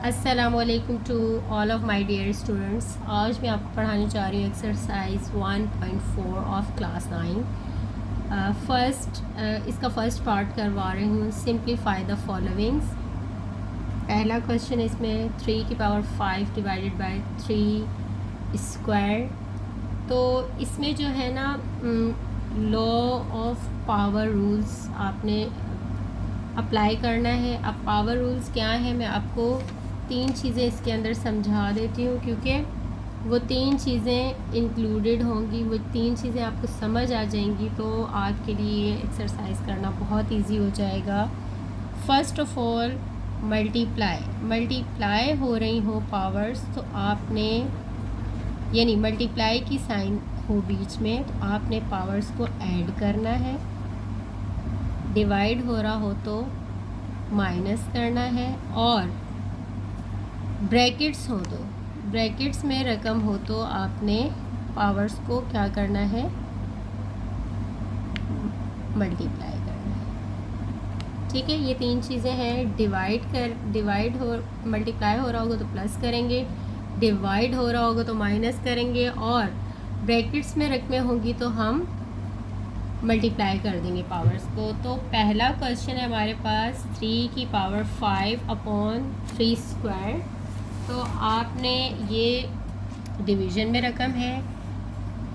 अस्सलामुअलैकुम to all of my dear students. आज मैं आपको पढ़ाने जा रही हूँ एक्सरसाइज 1.4 ऑफ क्लास 9। इसका फर्स्ट पार्ट करवा रही हूँ, सिंप्लीफाई द फॉलोइंग्स। पहला क्वेश्चन इसमें 3 की पावर 5 डिवाइडेड बाय 3 स्क्वायर। तो इसमें जो है ना लॉ ऑफ पावर रूल्स आपने अप्लाई करना है। अब पावर रूल्स क्या है, मैं आपको 3 चीज़ें इसके अंदर समझा देती हूँ, क्योंकि वो 3 चीज़ें इंक्लूडेड होंगी, वो 3 चीज़ें आपको समझ आ जाएंगी तो आपके लिए एक्सरसाइज करना बहुत इजी हो जाएगा। फ़र्स्ट ऑफ ऑल मल्टीप्लाई हो रही हो पावर्स, तो आपने यानी मल्टीप्लाई की साइन हो बीच में, तो आपने पावर्स को ऐड करना है। डिवाइड हो रहा हो तो माइनस करना है, और ब्रैकेट्स हो तो ब्रैकेट्स में रकम हो तो आपने पावर्स को क्या करना है, मल्टीप्लाई करना है। ठीक है, ये 3 चीज़ें हैं। डिवाइड हो मल्टीप्लाई हो रहा होगा तो प्लस करेंगे, डिवाइड हो रहा होगा तो माइनस करेंगे, और ब्रैकेट्स में रकमें होंगी तो हम मल्टीप्लाई कर देंगे पावर्स को। तो पहला क्वेश्चन है हमारे पास 3 की पावर 5 अपॉन 3 स्क्वायर। तो आपने ये डिवीज़न में रकम है,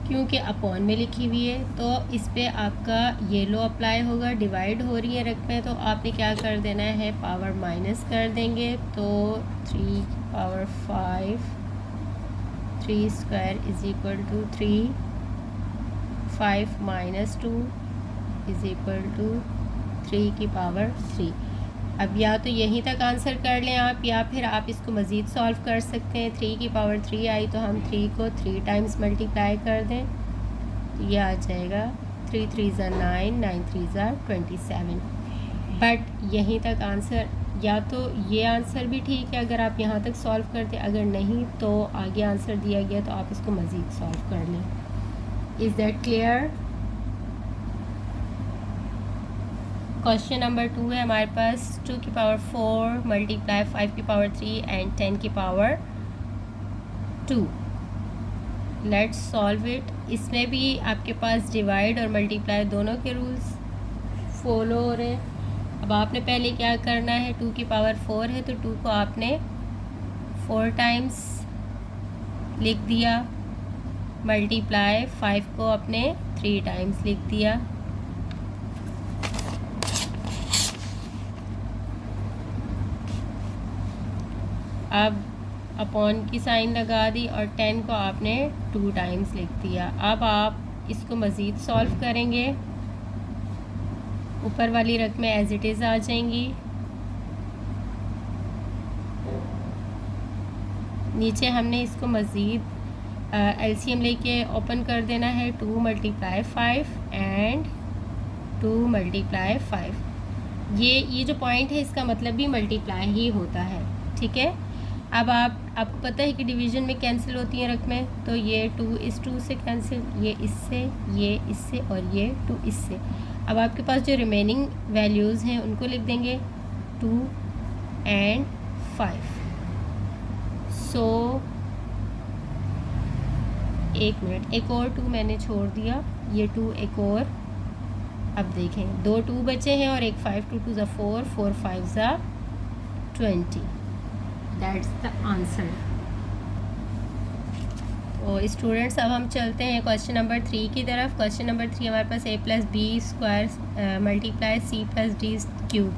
क्योंकि अपॉन में लिखी हुई है तो इस पे आपका ये लो अप्लाई होगा। डिवाइड हो रही है रकमें तो आपने क्या कर देना है, पावर माइनस कर देंगे। तो 3 power 5 3 square is equal to 3, 5 minus 2 is equal to 3 की पावर 3। अब या तो यहीं तक आंसर कर लें आप, या फिर आप इसको मज़ीद सॉल्व कर सकते हैं। 3 की पावर 3 आई तो हम 3 को 3 टाइम्स मल्टीप्लाई कर दें तो ये आ जाएगा 3 3 ज़ा 9, 9 3 ज़ा 27। बट यहीं तक आंसर, या तो ये आंसर भी ठीक है अगर आप यहाँ तक सॉल्व करते, अगर नहीं तो आगे आंसर दिया गया तो आप इसको मज़ीद सॉल्व कर लें। Is that clear? Question number 2 है हमारे पास 2 की पावर 4 मल्टीप्लाई 5 की पावर 3 एंड 10 की पावर 2। Let's solve it. इसमें भी आपके पास डिवाइड और मल्टीप्लाई दोनों के रूल्स फॉलो हो रहे हैं। अब आपने पहले क्या करना है, 2 की पावर 4 है तो 2 को आपने 4 टाइम्स लिख दिया, मल्टीप्लाई 5 को आपने 3 टाइम्स लिख दिया। अब अपॉन की साइन लगा दी और 10 को आपने 2 टाइम्स लिख दिया। अब आप इसको मज़ीद सॉल्व करेंगे, ऊपर वाली रकमें एज इट इज़ आ जाएंगी, नीचे हमने इसको मज़ीद एलसीएम लेके ओपन कर देना है। 2 मल्टीप्लाई 5 एंड 2 मल्टीप्लाई 5। ये जो पॉइंट है इसका मतलब भी मल्टीप्लाई ही होता है। ठीक है, अब आपको पता है कि डिवीज़न में कैंसिल होती हैं रकमें, तो ये 2 इस 2 से कैंसिल, ये इससे और ये 2 इससे। अब आपके पास जो रिमेनिंग वैल्यूज़ हैं उनको लिख देंगे 2 एंड 5। सो एक मिनट, एक और 2 मैंने छोड़ दिया, ये 2 एक और। अब देखें 2 2 बचे हैं और एक 5, 2 2 ज़ा 4, 4 5 ज़ा 20। That's the answer. तो स्टूडेंट्स अब हम चलते हैं क्वेश्चन नंबर 3 की तरफ। क्वेश्चन नंबर 3 हमारे पास a plus B square multiply c plus D cube,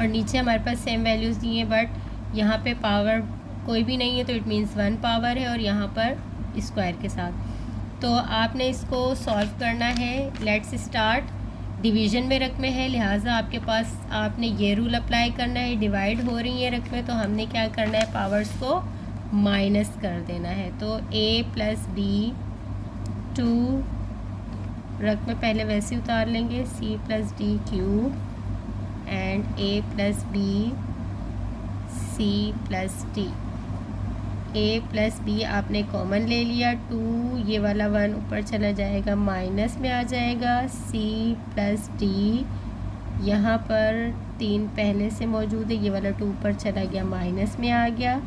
और नीचे हमारे पास सेम वैल्यूज़ दी हैं, बट यहाँ पे पावर कोई भी नहीं है तो इट मीन्स 1 पावर है, और यहाँ पर स्क्वायर के साथ। तो आपने इसको सॉल्व करना है। Let's start. डिवीज़न में रकमें है, लिहाजा आपके पास आपने ये रूल अप्लाई करना है। डिवाइड हो रही हैं रकमें तो हमने क्या करना है, पावर्स को माइनस कर देना है। तो a प्लस बी 2 रकमें पहले वैसे उतार लेंगे, c plus D cube and a plus B c plus D. a plus B आपने कॉमन ले लिया, 2 ये वाला 1 ऊपर चला जाएगा, माइनस में आ जाएगा, c प्लस डी यहाँ पर 3 पहले से मौजूद है, ये वाला 2 ऊपर चला गया, माइनस में आ गया।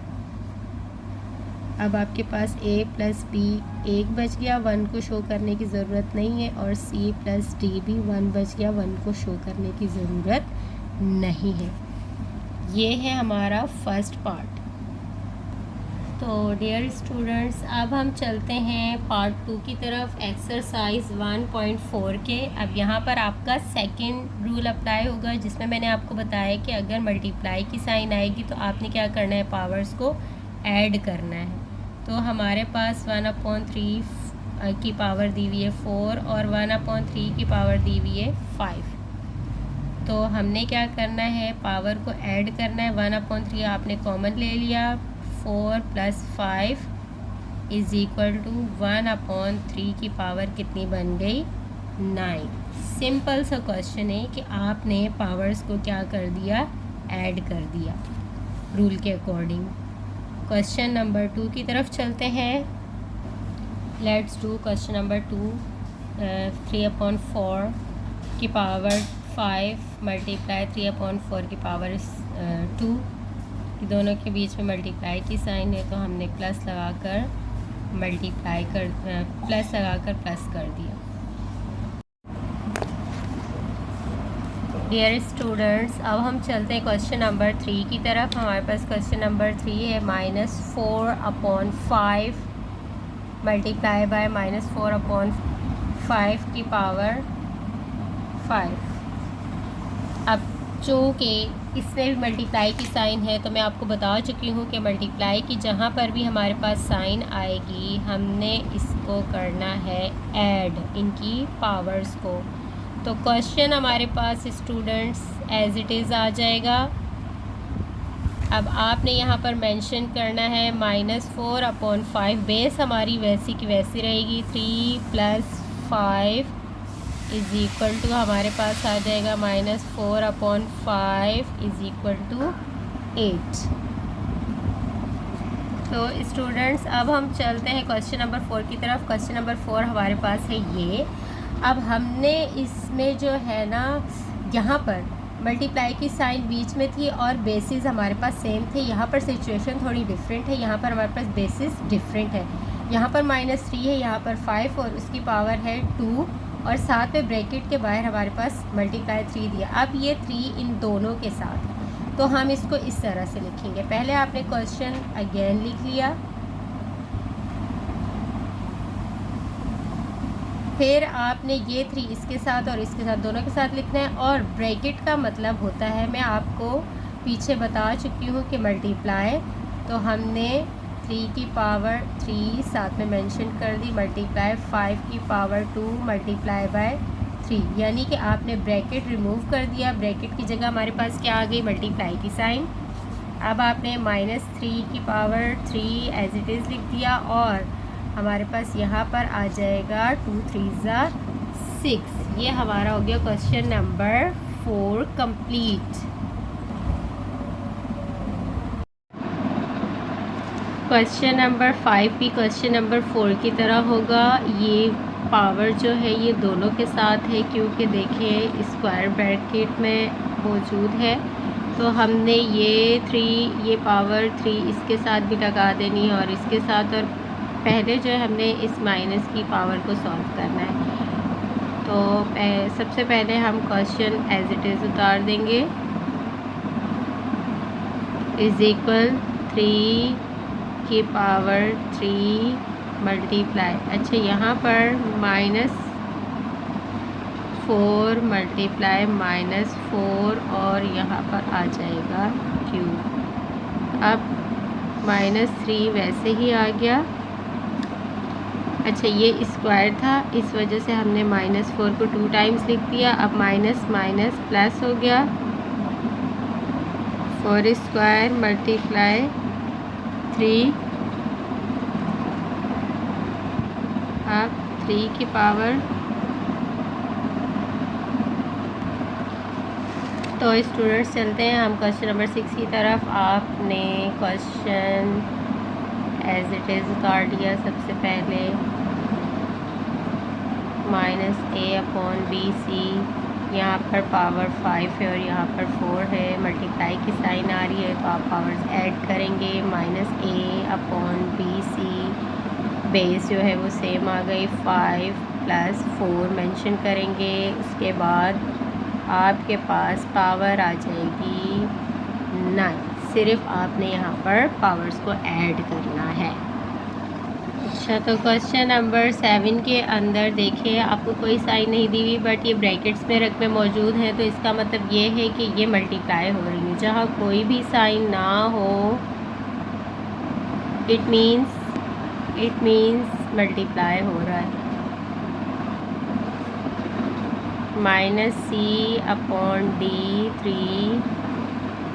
अब आपके पास a प्लस b 1 बच गया, 1 को शो करने की ज़रूरत नहीं है, और c प्लस d भी 1 बच गया, 1 को शो करने की ज़रूरत नहीं है। ये है हमारा फर्स्ट पार्ट। तो डियर स्टूडेंट्स, अब हम चलते हैं पार्ट 2 की तरफ, एक्सरसाइज 1.4 के। अब यहाँ पर आपका सेकंड रूल अप्लाई होगा, जिसमें मैंने आपको बताया कि अगर मल्टीप्लाई की साइन आएगी तो आपने क्या करना है, पावर्स को ऐड करना है। तो हमारे पास 1/3 की पावर दी हुई है 4 और 1/3 की पावर दी हुई है 5। तो हमने क्या करना है, पावर को ऐड करना है। 1/3 आपने कॉमन ले लिया, 4 + 5 = 1/3 की पावर कितनी बन गई, 9। सिंपल सा क्वेश्चन है कि आपने पावर्स को क्या कर दिया, ऐड कर दिया रूल के अकॉर्डिंग। क्वेश्चन नंबर 2 की तरफ चलते हैं। Let's do question number 2। 3/4 की पावर 5 मल्टीप्लाई 3/4 की पावर 2, दोनों के बीच में मल्टीप्लाई की साइन है, तो हमने प्लस लगाकर प्लस कर दिया। डियर स्टूडेंट्स, अब हम चलते हैं क्वेश्चन नंबर 3 की तरफ। हमारे पास क्वेश्चन नंबर 3 है, -4/5 मल्टीप्लाई बाय -4/5 की पावर 5। अब चूँकि इसमें भी मल्टीप्लाई की साइन है, तो मैं आपको बता चुकी हूँ कि मल्टीप्लाई की जहाँ पर भी हमारे पास साइन आएगी, हमने इसको करना है ऐड, इनकी पावर्स को। तो क्वेश्चन हमारे पास स्टूडेंट्स एज इट इज़ आ जाएगा। अब आपने यहाँ पर मेंशन करना है -4/5, बेस हमारी वैसी की वैसी रहेगी। 3 + 5 = हमारे पास आ जाएगा -4/5 = 8। तो स्टूडेंट्स, अब हम चलते हैं क्वेश्चन नंबर 4 की तरफ। क्वेश्चन नंबर 4 हमारे पास है ये। अब हमने इसमें जो है ना, यहाँ पर मल्टीप्लाई की साइन बीच में थी और बेसिस हमारे पास सेम थे। यहाँ पर सिचुएशन थोड़ी डिफरेंट है, यहाँ पर हमारे पास बेसिस डिफरेंट है। यहाँ पर -3 है, यहाँ पर 5 और उसकी पावर है 2, और साथ में ब्रैकेट के बाहर हमारे पास मल्टीप्लाई 3 दिया। अब ये 3 इन दोनों के साथ, तो हम इसको इस तरह से लिखेंगे। पहले आपने क्वेश्चन अगेन लिख लिया, फिर आपने ये 3 इसके साथ और इसके साथ दोनों के साथ लिखना है। और ब्रैकेट का मतलब होता है, मैं आपको पीछे बता चुकी हूँ कि मल्टीप्लाई, तो हमने 3 की पावर 3 साथ में मेंशन कर दी, मल्टीप्लाई 5 की पावर 2 मल्टीप्लाई बाय 3, यानी कि आपने ब्रैकेट रिमूव कर दिया। ब्रैकेट की जगह हमारे पास क्या आ गई, मल्टीप्लाई की साइन। अब आपने -3 की पावर 3 एज इट इज़ लिख दिया, और हमारे पास यहाँ पर आ जाएगा 2 3 6। ये हमारा हो गया question number 4 complete. Question number 5 भी क्वेश्चन नंबर 4 की तरह होगा। ये पावर जो है ये दोनों के साथ है, क्योंकि देखिए स्क्वायर ब्रैकेट में मौजूद है। तो हमने ये पावर 3 इसके साथ भी लगा देनी है और इसके साथ, और पहले जो है हमने इस माइनस की पावर को सॉल्व करना है। तो सबसे पहले हम क्वेश्चन एज इट इज़ उतार देंगे, = 3 की पावर 3 मल्टीप्लाई, अच्छा यहाँ पर -4 मल्टीप्लाई -4 और यहाँ पर आ जाएगा क्यूब। अब -3 वैसे ही आ गया। अच्छा, ये स्क्वायर था, इस वजह से हमने -4 को 2 टाइम्स लिख दिया। अब माइनस माइनस प्लस हो गया, 4² मल्टीप्लाई 3, अब 3 की पावर। तो स्टूडेंट्स चलते हैं हम क्वेश्चन नंबर 6 की तरफ। आपने क्वेश्चन एज इट इज़ उतार दिया। सबसे पहले -a/bc, यहाँ पर पावर 5 है और यहाँ पर 4 है, मल्टीप्लाई की साइन आ रही है तो आप पावर्स ऐड करेंगे। -a/bc, बेस जो है वो सेम आ गई, 5 + 4 मेंशन करेंगे। उसके बाद आपके पास पावर आ जाएगी 9। सिर्फ आपने यहाँ पर पावर्स को ऐड करना है। अच्छा, तो क्वेश्चन नंबर 7 के अंदर देखिए आपको कोई साइन नहीं दी हुई बट ये ब्रैकेट्स में रकमें मौजूद हैं, तो इसका मतलब ये है कि ये मल्टीप्लाई हो रही है। जहाँ कोई भी साइन ना हो इट मीन्स मल्टीप्लाई हो रहा है। -c/d3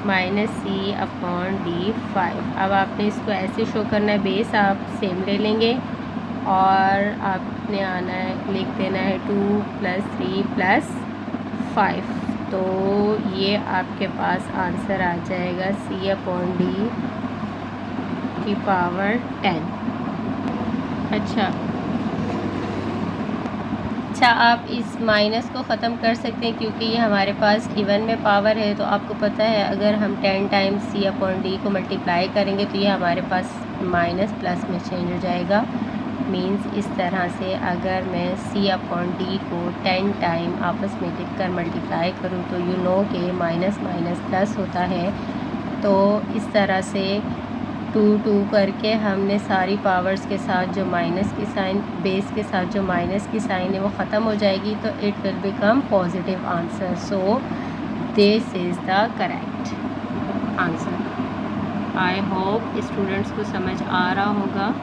-c/d5। अब आपने इसको ऐसे शो करना है, बेस आप सेम ले लेंगे और आपने आना है, लिख देना है 2 + 3 + 5। तो ये आपके पास आंसर आ जाएगा c/d⁻10। अच्छा, आप इस माइनस को ख़त्म कर सकते हैं क्योंकि ये हमारे पास इवन में पावर है। तो आपको पता है अगर हम 10 टाइम्स c/d को मल्टीप्लाई करेंगे तो ये हमारे पास माइनस प्लस में चेंज हो जाएगा। मींस इस तरह से अगर मैं c/d को 10 टाइम आपस में लिख कर मल्टीप्लाई करूँ तो यू नो कि माइनस माइनस प्लस होता है। तो इस तरह से 2 करके हमने सारी पावर्स के साथ जो माइनस की साइन, बेस के साथ जो माइनस की साइन है वो ख़त्म हो जाएगी, तो it will become positive answer. So this is the correct answer. I hope students को समझ आ रहा होगा।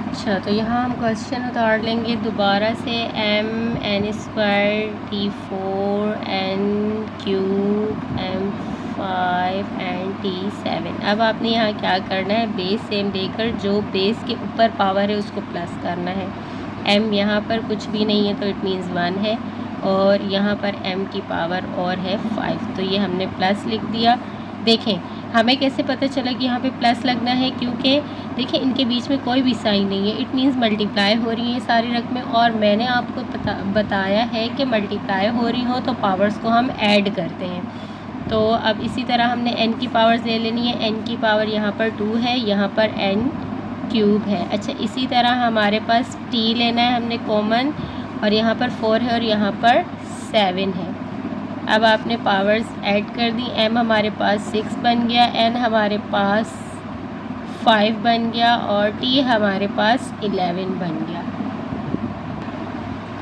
अच्छा, तो यहाँ हम क्वेश्चन उतार लेंगे दोबारा से। mn² t4 n³ m5 and t7। अब आपने यहाँ क्या करना है, बेस सेम देकर जो बेस के ऊपर पावर है उसको प्लस करना है। m यहाँ पर कुछ भी नहीं है तो इट मीन्स 1 है और यहाँ पर m की पावर और है 5, तो ये हमने प्लस लिख दिया। देखें हमें कैसे पता चला कि यहाँ पे प्लस लगना है, क्योंकि देखिए इनके बीच में कोई भी साइन नहीं है, इट मीन्स मल्टीप्लाई हो रही हैं सारी रकमें। और मैंने आपको बताया है कि मल्टीप्लाई हो रही हो तो पावर्स को हम ऐड करते हैं। तो अब इसी तरह हमने n की पावर्स ले लेनी है। n की पावर यहाँ पर 2 है, यहाँ पर n³ है। अच्छा, इसी तरह हमारे पास t लेना है हमने कॉमन, और यहाँ पर 4 है और यहाँ पर 7 है। अब आपने पावर्स ऐड कर दी, m हमारे पास 6 बन गया, n हमारे पास 5 बन गया और t हमारे पास 11 बन गया।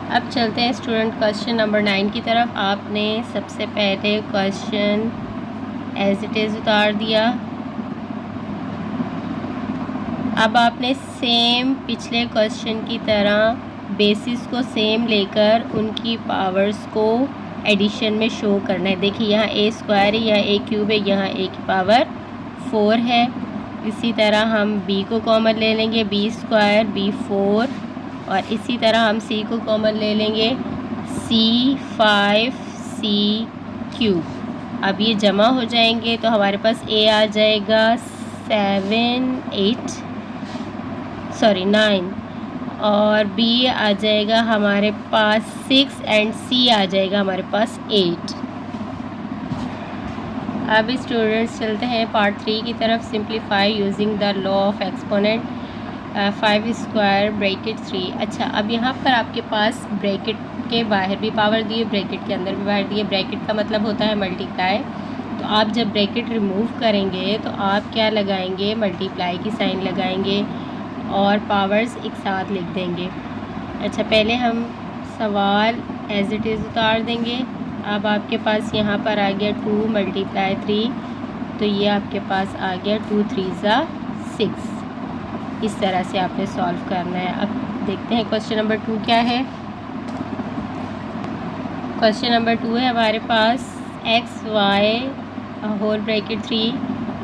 अब चलते हैं स्टूडेंट क्वेश्चन नंबर 9 की तरफ। आपने सबसे पहले क्वेश्चन एज इट इज़ उतार दिया। अब आपने सेम पिछले क्वेश्चन की तरह बेसिस को सेम लेकर उनकी पावर्स को एडिशन में शो करना है। देखिए यहाँ a² है, यहाँ a³ है, यहाँ a की पावर 4 है। इसी तरह हम b को कॉमन ले लेंगे, b² b4, और इसी तरह हम c को कॉमन ले लेंगे, c5 c³। अब ये जमा हो जाएंगे तो हमारे पास a आ जाएगा 9 और b आ जाएगा हमारे पास 6 एंड c आ जाएगा हमारे पास 8। अब स्टूडेंट्स चलते हैं पार्ट 3 की तरफ। Simplify using the law of exponent. 5² bracket 3। अच्छा, अब यहाँ पर आपके पास ब्रैकेट के बाहर भी पावर दिए, ब्रैकेट के अंदर भी पावर दिए। ब्रैकेट का मतलब होता है मल्टीप्लाई। तो आप जब ब्रैकेट रिमूव करेंगे तो आप क्या लगाएंगे, मल्टीप्लाई की साइन लगाएंगे और पावर्स एक साथ लिख देंगे। अच्छा, पहले हम सवाल एज इट इज़ उतार देंगे। अब आपके पास यहाँ पर आ गया 2 × 3, तो ये आपके पास आ गया 2 × 3 = 6। इस तरह से आपने सॉल्व करना है। अब देखते हैं क्वेश्चन नंबर 2 क्या है। क्वेश्चन नंबर 2 है हमारे पास xy3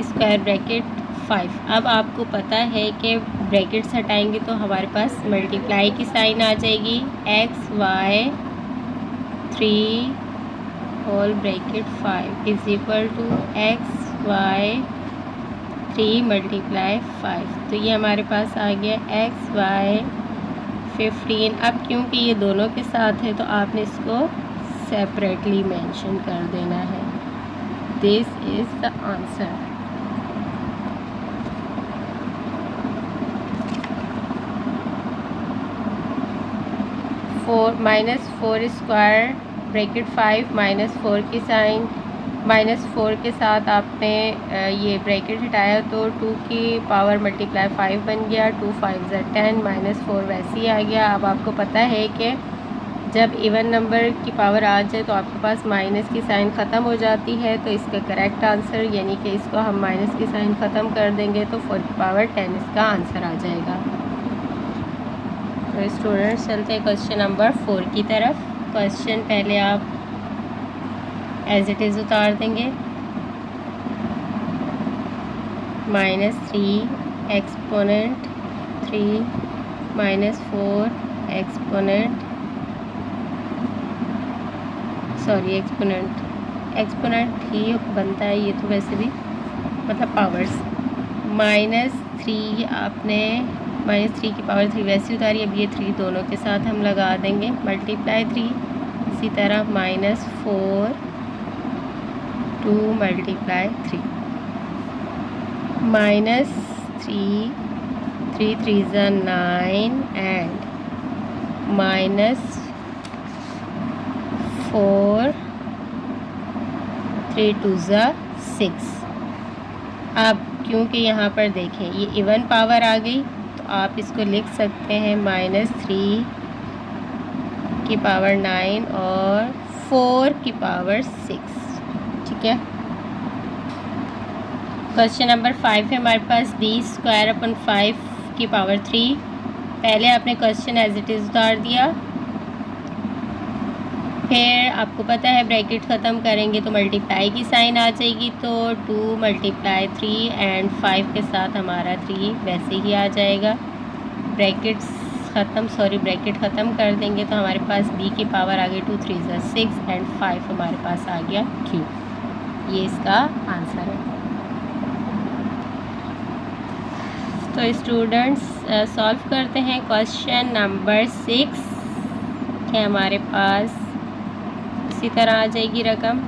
स्क्वायर ब्रैकेट 5। अब आपको पता है कि ब्रैकेट्स हटाएंगे तो हमारे पास मल्टीप्लाई की साइन आ जाएगी, xy3 होल ब्रैकेट 5 = xy3 × 5। तो ये हमारे पास आ गया xy 15। अब क्योंकि ये दोनों के साथ है तो आपने इसको सेपरेटली मेंशन कर देना है। This is the answer. -4 square bracket 5 -4 की साइन, -4 के साथ आपने ये ब्रैकेट हटाया तो 2 की पावर मल्टीप्लाई 5 बन गया। 2 5 10, -4 वैसे ही आ गया। अब आपको पता है कि जब इवन नंबर की पावर आ जाए तो आपके पास माइनस की साइन ख़त्म हो जाती है, तो इसका करेक्ट आंसर यानी कि इसको हम माइनस की साइन ख़त्म कर देंगे तो 4 की पावर 10 इसका आंसर आ जाएगा। तो स्टूडेंट्स चलते हैं क्वेश्चन नंबर 4 की तरफ। क्वेश्चन पहले आप एज इट इज़ उतार देंगे। -3 एक्सपोनेंट 3 -4 एक्सपोनेंट एक्सपोनेंट ही बनता है ये तो वैसे भी, मतलब पावर्स। -3 आपने -3 की पावर 3 वैसे उतारी। अब ये 3 दोनों के साथ हम लगा देंगे, मल्टीप्लाई 3। इसी तरह -4 2 मल्टीप्लाई 3 -3 3 3 9 एंड -4 3 2 6। अब क्योंकि यहाँ पर देखें ये इवन पावर आ गई तो आप इसको लिख सकते हैं -3 की पावर 9 और 4 की पावर 6। ठीक है। क्वेश्चन नंबर 5 है हमारे पास b² 5 की पावर 3। पहले आपने क्वेश्चन एज इट इज़ उतार दिया, फिर आपको पता है ब्रैकेट ख़त्म करेंगे तो मल्टीप्लाई की साइन आ जाएगी, तो 2 मल्टीप्लाई 3 एंड 5 के साथ हमारा 3 वैसे ही आ जाएगा। ब्रैकेट ख़त्म कर देंगे तो हमारे पास b की पावर आ गई 2 3 6 एंड 5 हमारे पास आ गया q। ये इसका आंसर है। तो स्टूडेंट्स सॉल्व करते हैं क्वेश्चन नंबर 6 के हमारे पास इसी तरह आ जाएगी रकम।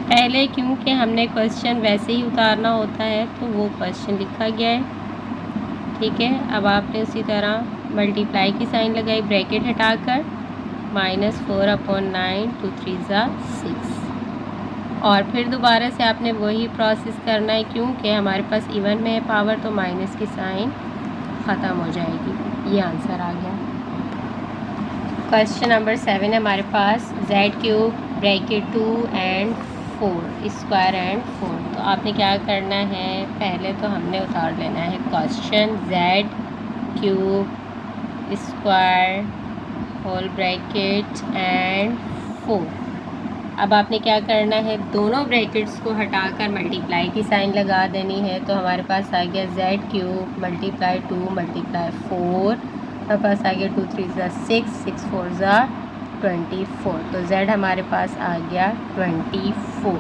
पहले क्योंकि हमने क्वेश्चन वैसे ही उतारना होता है तो वो क्वेश्चन लिखा गया है। ठीक है। अब आपने उसी तरह मल्टीप्लाई की साइन लगाई ब्रैकेट हटाकर, -4/9 2 3 6 और फिर दोबारा से आपने वही प्रोसेस करना है। क्योंकि हमारे पास इवन में है पावर तो माइनस की साइन ख़त्म हो जाएगी। ये आंसर आ गया। क्वेश्चन नंबर 7 है हमारे पास z³ bracket 2 and 4 square and 4। तो आपने क्या करना है, पहले तो हमने उतार लेना है question z³ square whole bracket and 4। अब आपने क्या करना है, दोनों ब्रैकेट्स को हटाकर मल्टीप्लाई की साइन लगा देनी है। तो हमारे पास आ गया z³ मल्टीप्लाई 2 मल्टीप्लाई 4, हमारे पास आ गया 2 3 6 6 4 24। तो z हमारे पास आ गया 24।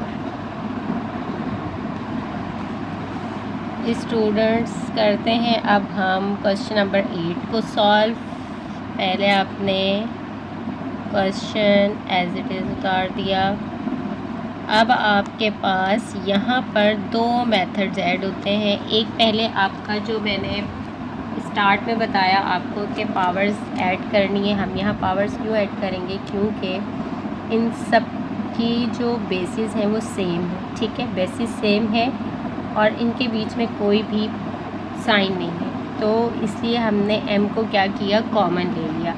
स्टूडेंट्स करते हैं अब हम क्वेश्चन नंबर 8 को सॉल्व। पहले आपने क्वेश्चन एज इट इज़ उतार दिया। अब आपके पास यहाँ पर दो मेथड्स ऐड होते हैं। एक पहले आपका जो मैंने स्टार्ट में बताया आपको कि पावर्स ऐड करनी है। हम यहाँ पावर्स क्यों ऐड करेंगे, क्योंकि इन सब की जो बेसिस हैं वो सेम है। ठीक है, बेसिस सेम है और इनके बीच में कोई भी साइन नहीं है, तो इसलिए हमने m को क्या किया, कॉमन ले लिया।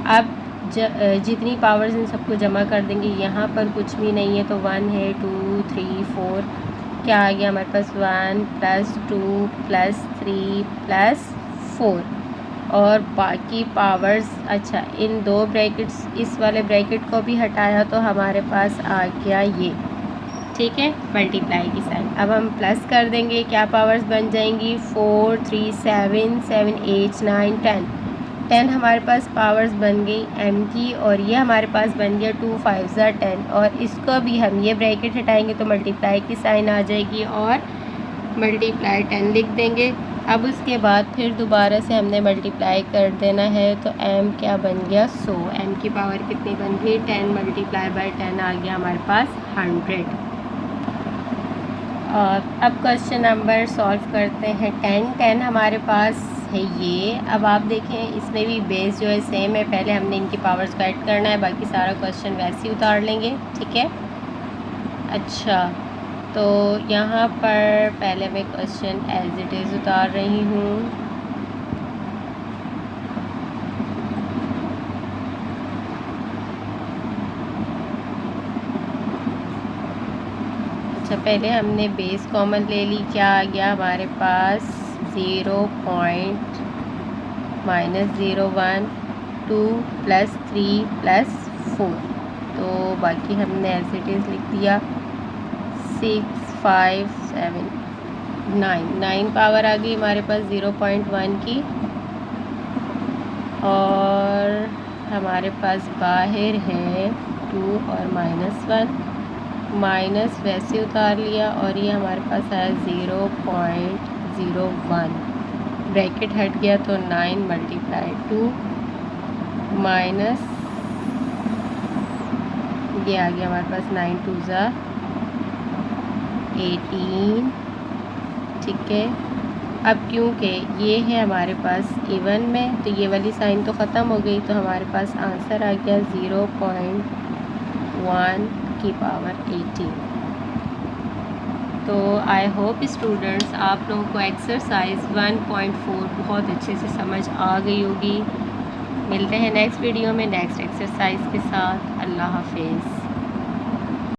अब जितनी पावर्स इन सबको जमा कर देंगे, यहाँ पर कुछ भी नहीं है तो 1 है, 2 3 4 क्या आ गया हमारे पास 1 + 2 + 3 + 4 और बाकी पावर्स। अच्छा, इन दो ब्रैकेट्स, इस वाले ब्रैकेट को भी हटाया तो हमारे पास आ गया ये। ठीक है, मल्टीप्लाई की साइन। अब हम प्लस कर देंगे, क्या पावर्स बन जाएंगी 4 3 7 7 8 9 10 हमारे पास पावर्स बन गई m की, और ये हमारे पास बन गया 2 5 10 और इसको भी हम ये ब्रैकेट हटाएंगे तो मल्टीप्लाई की साइन आ जाएगी और मल्टीप्लाई 10 लिख देंगे। अब उसके बाद फिर दोबारा से हमने मल्टीप्लाई कर देना है, तो m क्या बन गया 100। m की पावर कितनी बन गई 10 मल्टीप्लाई बाई 10 आ गया हमारे पास 100। और अब क्वेश्चन नंबर सॉल्व करते हैं। 10 हमारे पास है ये। अब आप देखें इसमें भी बेस जो है सेम है, पहले हमने इनकी पावर्स को ऐड करना है, बाकी सारा क्वेश्चन वैसे ही उतार लेंगे, ठीक है। अच्छा, तो यहाँ पर पहले मैं क्वेश्चन एज इट इज़ उतार रही हूँ। अच्छा, पहले हमने बेस कॉमन ले ली, क्या आ गया हमारे पास 0.-01 2 + 3 + 4। तो बाकी हमने एज इट इज़ लिख दिया 6 5 7 9 पावर आ गई हमारे पास 0.1 की। और हमारे पास बाहर है 2 और -1, माइनस वैसे उतार लिया, और ये हमारे पास है 0.01, ब्रैकेट हट गया तो 9 × 2 माइनस ये आ गया हमारे पास 9 2 ज़ा 18, ठीक है। अब क्योंकि ये है हमारे पास इवन में, तो ये वाली साइन तो ख़त्म हो गई, तो हमारे पास आंसर आ गया 0.1 की पावर 18। तो आई होप स्टूडेंट्स आप लोगों को एक्सरसाइज 1.4 बहुत अच्छे से समझ आ गई होगी। मिलते हैं नेक्स्ट वीडियो में नेक्स्ट एक्सरसाइज के साथ। अल्लाह हाफिज़।